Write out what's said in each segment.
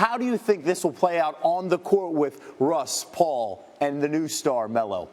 How do you think this will play out on the court with Russ, Paul, and the new star, Melo?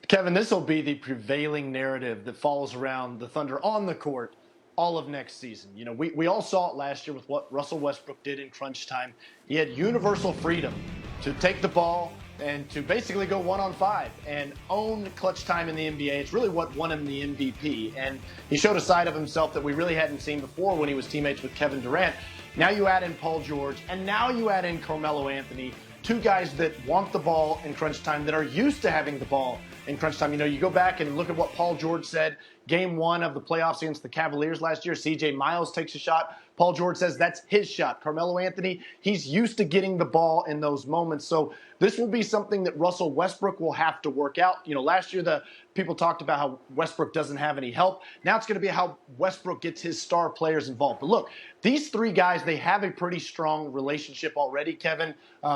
Kevin, this will be the prevailing narrative that follows around the Thunder on the court all of next season. You know, we all saw it last year with what Russell Westbrook did in crunch time. He had universal freedom to take the ball and to basically go 1-on-5 and own clutch time in the NBA. It's really what won him the MVP. And he showed a side of himself that we really hadn't seen before when he was teammates with Kevin Durant. Now you add in Paul George, and now you add in Carmelo Anthony, two guys that want the ball in crunch time, that are used to having the ball in crunch time. You know, you go back and look at what Paul George said game 1 of the playoffs against the Cavaliers last year. CJ Miles takes a shot. Paul George says that's his shot. Carmelo Anthony, he's used to getting the ball in those moments. So this will be something that Russell Westbrook will have to work out. You know, last year the people talked about how Westbrook doesn't have any help. Now it's going to be how Westbrook gets his star players involved. But look, these three guys, they have a pretty strong relationship already, Kevin.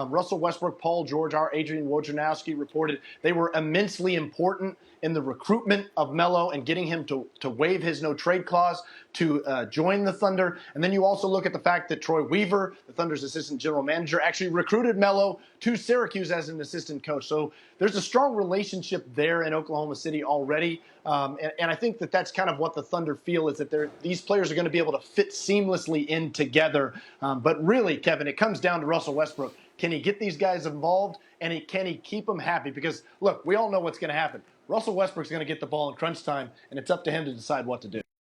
Russell Westbrook, Paul George, our Adrian Wojnarowski reported they were immensely important in the recruitment of Melo and getting him to waive his no-trade clause to join the Thunder. And then you also look at the fact that Troy Weaver, the Thunder's assistant general manager, actually recruited Melo to Syracuse as an assistant coach. So there's a strong relationship there in Oklahoma City already. And I think that that's kind of what the Thunder feel, is that these players are going to be able to fit seamlessly in together. But really, Kevin, it comes down to Russell Westbrook. Can he get these guys involved, and can he keep them happy? Because, look, we all know what's going to happen. Russell Westbrook's going to get the ball in crunch time, and it's up to him to decide what to do.